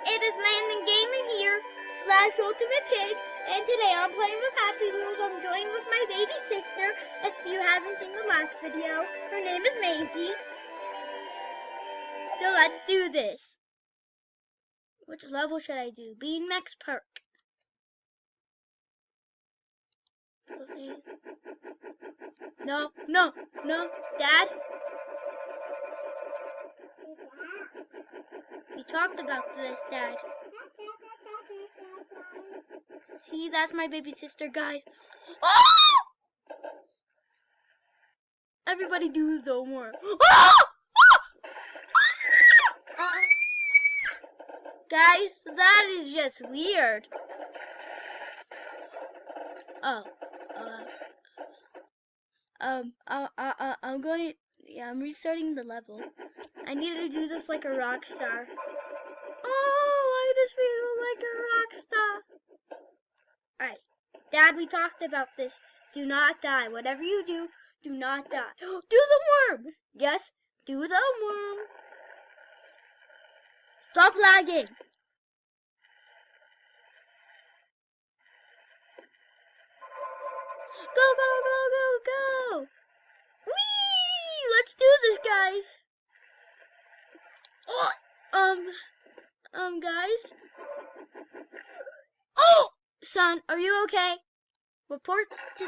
It is Landon Gamer here, / Ultimate Pig, and today I'm playing with Happy Wheels. I'm joined with my baby sister. If you haven't seen the last video, her name is Maisie. So let's do this. Which level should I do? Bean Max Park. Okay. No, Dad. We talked about this, Dad. See, that's my baby sister, guys. Oh! Everybody do the more. Oh! Guys, that is just weird. Oh. I'm restarting the level. I need to do this like a rock star. Oh, I just feel like a rock star. Alright. Dad, we talked about this. Do not die. Whatever you do, do not die. Do the worm! Yes, do the worm. Stop lagging. Go, go, go, go, go. Whee! Let's do this, guys. Guys. Oh! Son, are you okay? Report to...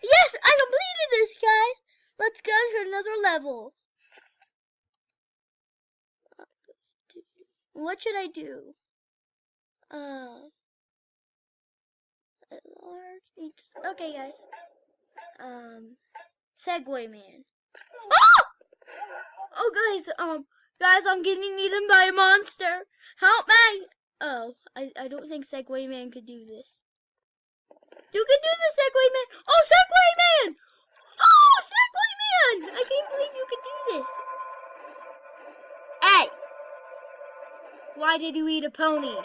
Yes, I completed this, guys. Let's go to another level. What should I do? Okay, guys. Segway man. Oh! Oh, guys, I'm getting eaten by a monster. Help me! Oh, I don't think Segway man could do this. You can do this, Segway man. Oh, Segway man! Oh, Segway man! I can't believe you could do this. Hey! Why did you eat a pony?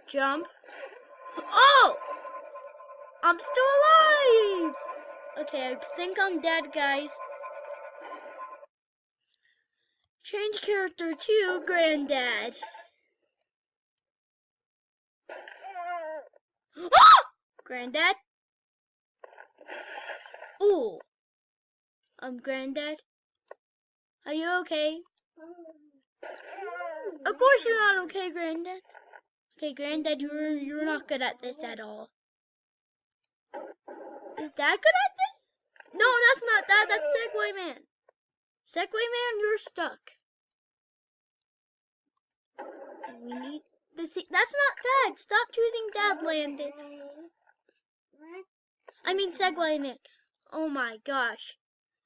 Jump. Oh! I'm still alive! Okay, I think I'm dead, guys. Change character to Granddad. Oh! Granddad? Oh. Granddad? Are you okay? Of course you're not okay, Granddad. Okay, Granddad, you're not good at this at all. Is Dad good at this? No, that's not Dad. That's Segway Man. Segway Man, you're stuck. We need this. That's not Dad. Stop choosing Dad, Landon. I mean Segway Man. Oh my gosh.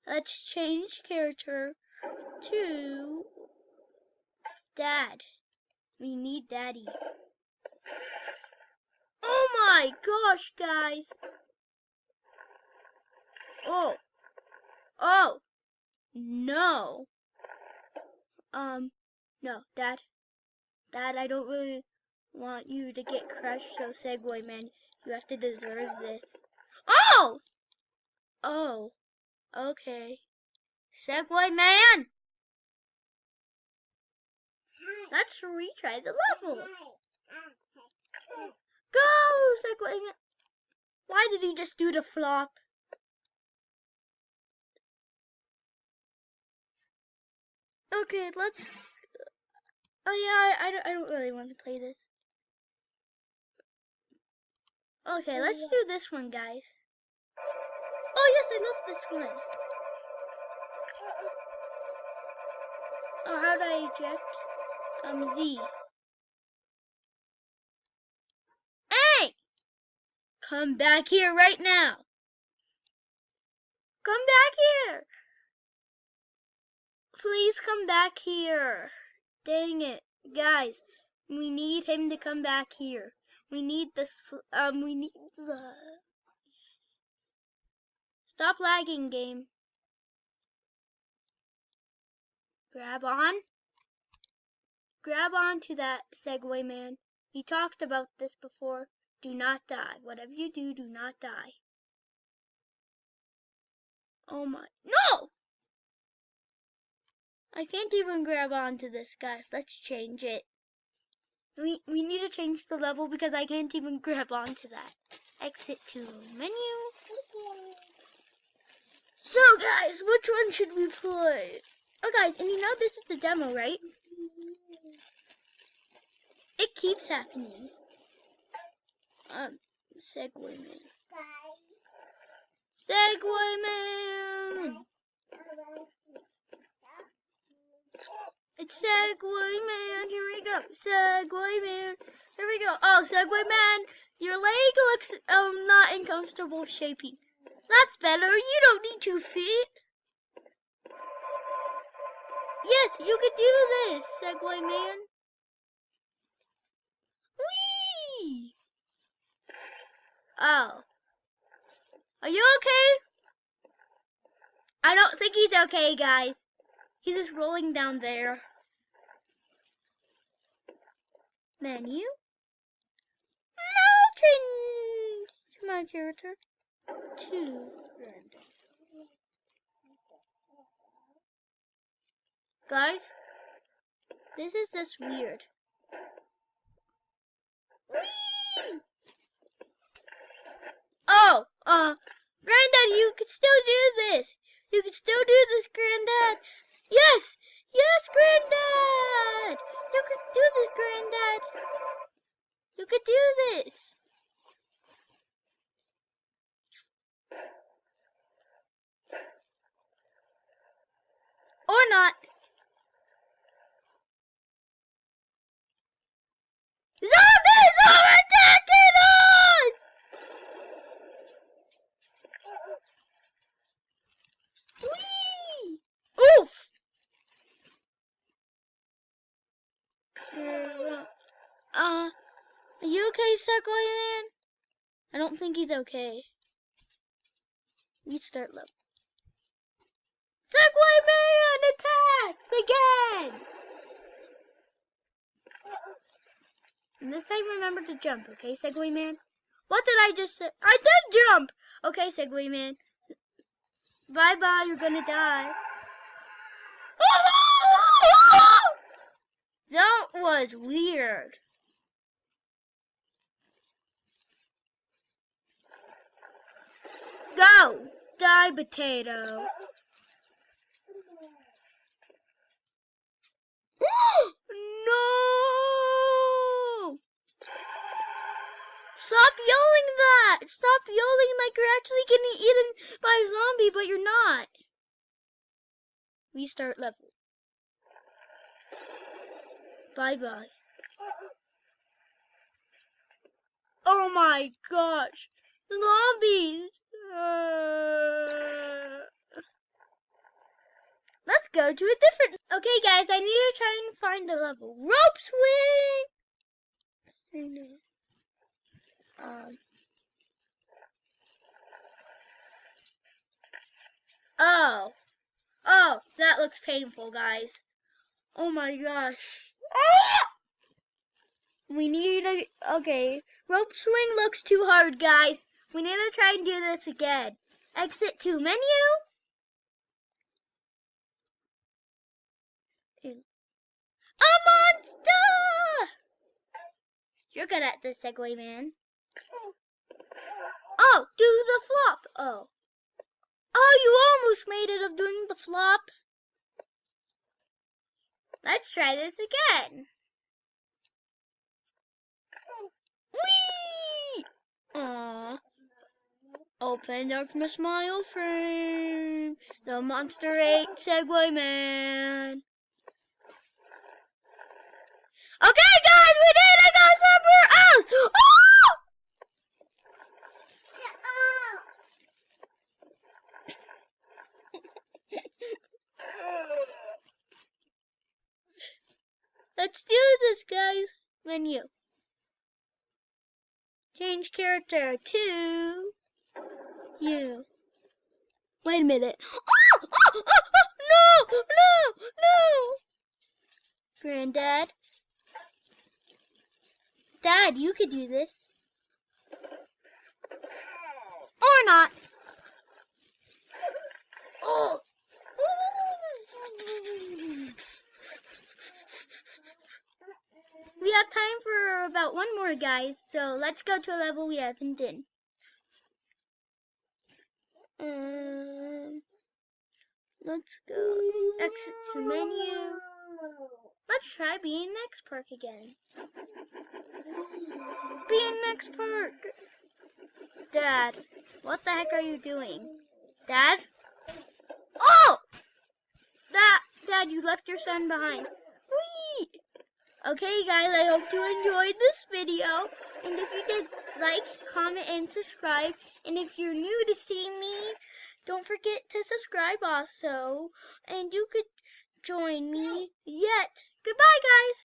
Let's change character to Dad. We need Daddy. Oh my gosh, guys. Oh, no. No, Dad, I don't really want you to get crushed, so Segway Man, you have to deserve this. Oh, okay. Segway Man! Let's retry the level. Go, Segway Man! Why did he just do the flop? Okay, let's... Oh yeah, I don't really want to play this. Okay, let's do this one, guys. Oh yes, I love this one. Oh, how do I eject? Z. Hey! Come back here right now. Come back here. Please come back here. Dang it. Guys, we need him to come back here. We need this, we need the... Yes. Stop lagging, game. Grab on. Grab on to that, Segway Man. We talked about this before. Do not die. Whatever you do, do not die. Oh my... No! I can't even grab onto this, guys. Let's change it. We need to change the level because I can't even grab onto that. Exit to menu. So guys, which one should we play? Oh guys, and you know this is the demo, right? It keeps happening. Segway man. Segway man. It's Segway man. Here we go. Segway man. Here we go. Oh, Segway man, your leg looks not in comfortable shaping. That's better. You don't need 2 feet. Yes, you could do this, Segway man. Whee! Oh. Are you okay? I don't think he's okay, guys. He's just rolling down there. Menu. Mountain. My character. 2. Guys, this is just weird. Whee! Oh, Granddad, you could still do this. You could still do this, Granddad. Yes, yes, Granddad. You could do this, Granddad. You could do this. Or not. Zombies are attacking us! Whee! Oof! Are you okay, Segway man? I don't think he's okay. Restart level. Segway man attacks again! And this time remember to jump, okay, Segway man? What did I just say? I did jump! Okay, Segway man. Bye-bye, you're gonna die. That was weird. Go! Die, potato. No! Stop yelling that! Stop yelling like you're actually getting eaten by a zombie, but you're not. Restart level. Bye-bye. Oh my gosh! Zombies! Let's go to a different... Okay, guys, I need to try and find the level. Rope swing! Oh. Oh, that looks painful, guys. Oh my gosh. Ah! We need a... Okay. Rope swing looks too hard, guys. We need to try and do this again. Exit to menu. A monster! You're good at this, Segway man. Oh, do the flop. Oh. Oh, you almost made it of doing the flop. Let's try this again. Whee! Aww. Open darkness, my old friend. The monster ate Segway man. Okay, guys, we need to go somewhere else. Oh! Let's do this, guys. Menu. Change character to you. Wait a minute. No, no, no. Granddad. Dad, you could do this. Or not. Oh. have time for about one more, guys. So let's go to a level we haven't done. Let's go. Exit to menu. Let's try BMX Park again. BMX Park! Dad, what the heck are you doing? Dad? Oh! Dad, you left your son behind. Whee! Okay, guys, I hope you enjoyed this video. And if you did, like, comment, and subscribe. And if you're new to seeing me, don't forget to subscribe also. And you could join me yet. Goodbye, guys.